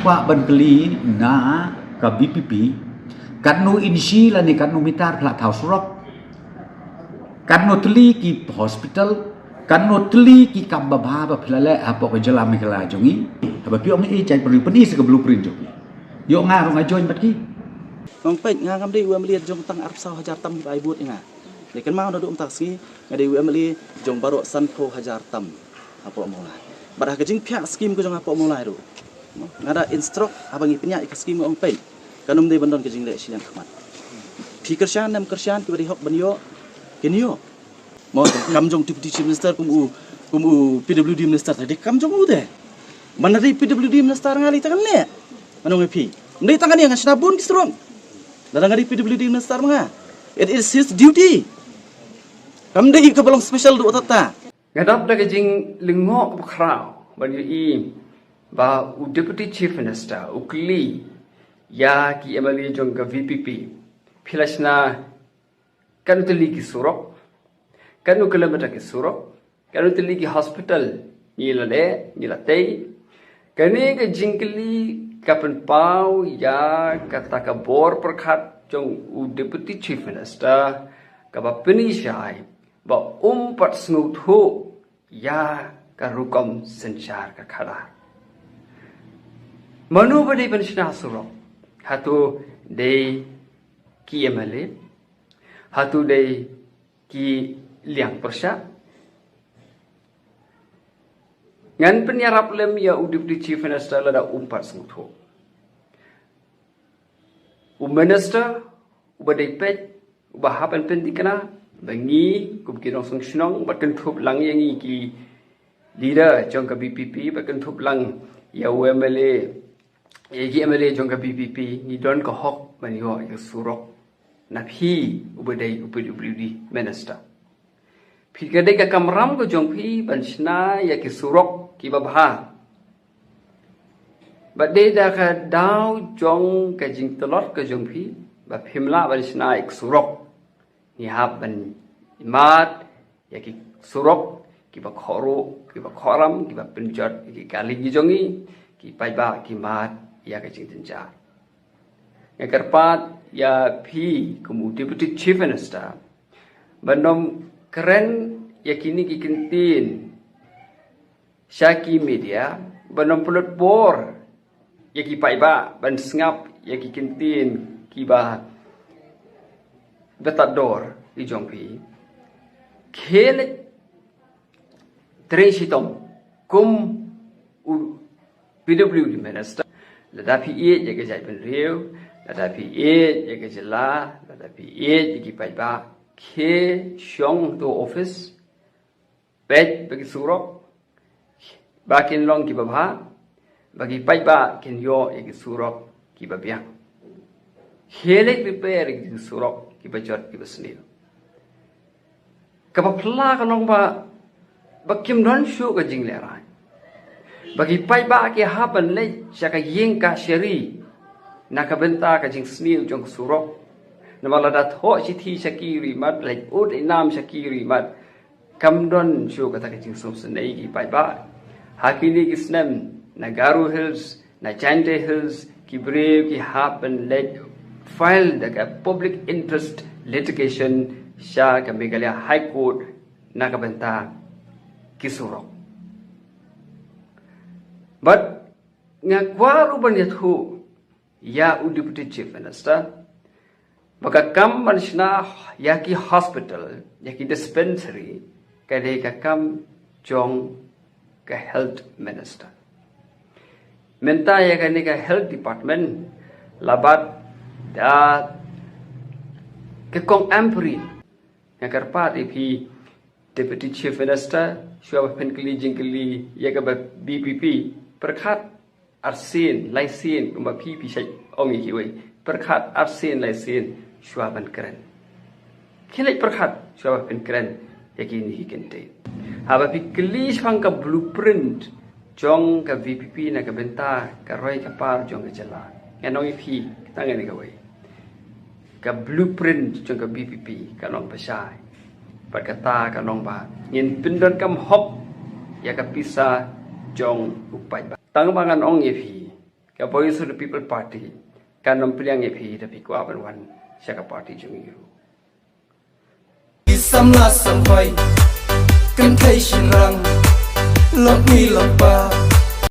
Wa ban keli na ka BPP kan no insi la ni kan no mitar pla thau surok kan no tli ki hospital kan no tli ki kam ba ba pla le apa ko jala me kala jongi ba pi ong e chai peni se ka blueprint jo yo nga ro nga join bat ki Mang pek nga kam dei melihat jong tang arp saw hajar tam bai buat nga ni kan mau do tak si nga dei meli jong baro san po hajar tam apa mulai badah kejing pihak skim ko jong apa mulai ro ngada instruk abangi penyak ke skim ong pen kanum dei bandon kejing le silang khmat fikir shan nam kersian ki bari hok banyo kenyo mo kam jong deputy chief minister kum u PWD minister tadi kam jong u de mana dei PWD minister ngali tangan ne manong pi ndei tangan yang snabun ki strong dalam ngadi PWD minister mga it is his duty kam dei ke balong special do tata ngadap da kejing lingok krau ban i ba u deputy chief minister ukli ya ki MLA jong ka VPP philasna kan tuli ki surok kan kilometer ki surok kan tuli ki hospital ni la tei kani ke jingkli kapan pau ya kata ka bor perkhat jong u deputy chief minister ka ba penishai ba pat snut ho ya ka rukom senchar ka khada manu bade penishna surok hatu de ki MLA hatu de ki liang persya ngan penyarap lem ya u deputy chief minister lada pat snut ho u minister u bade pet u ba hapen pendikana bangi kum kinong sungshong bakan thup lang yangi ki leader jong ka BPP bakan thup lang ya MLA ye MLA jong ka BPP ni don ka hok mani ho ya surok na phi ubadai UPWD minister phi ka dei ka kamram ko jong phi banchna ya ki surok ki babha badai da ka daw jong ka jing tolot ka jong phi ba phimla banchna ek surok ni hab ban mat ya ki surok ki ba khoro ki ba khoram ki ba penjat ki kali gi jongi ki pai ba ki mat ya ka jing tinja ya karpat ya phi kumu deputy chief minister banom keren ya kini ki kintin syaki media banom pulut bor ya ki pai ba ban sngap ya ki kintin ki ba betador di jongpi khele tresitom kum u PWD minister ladapi e jaga jai pen riu ladapi e jaga jela ladapi e jagi pai ba khe shong do office pet bagi surok bakin long ki babha bagi pai ba kin yo yagi surok ki babiang khele prepare ki surok ki bajot ki basnil kapapla kanong ba bakim don shu ka jing le rai bagi pai ba ki haban le chaka yeng ka sheri nakabenta ka jing snil jong surok namala da tho chi thi shakiri mat like ut inam shakiri mat kam don shu ka ta ka jing som snei ki pai ba hakini ki snem nagaru hills na chante hills ki brave ki haban le file the public interest litigation sha ka Meghalaya High Court nakabenta kisurok but nga kwaru banyathu ya u deputy chief minister baka kam manshna ya ki hospital ya ki dispensary ka de ka kam jong ka health minister menta ya ka ni ka health department labat da ke kong ampri yang karpat ipi deputy chief minister shua pen kli jingkli ya ka BPP perkhat arsin laisin kumba pi shai ongi kiwei perkhat arsin laisin shua ban keren khilai perkhat shua pen keren yakini hikente haba pi kli shang ka blueprint jong ka VPP na ka benta ka roi ka par jong ka jala enoi pi tangan ka wei ka blueprint jong ka BPP ka long pasai perkata ka long ba yin pindon kam hop ya ka pisa jong upai ba tang bangan ong ye phi ka Voice of the People Party kan nom piliang epi tapi ko aban wan syaka party jung yu Isam la sam hoy kan thai shin rang lok mi lok ba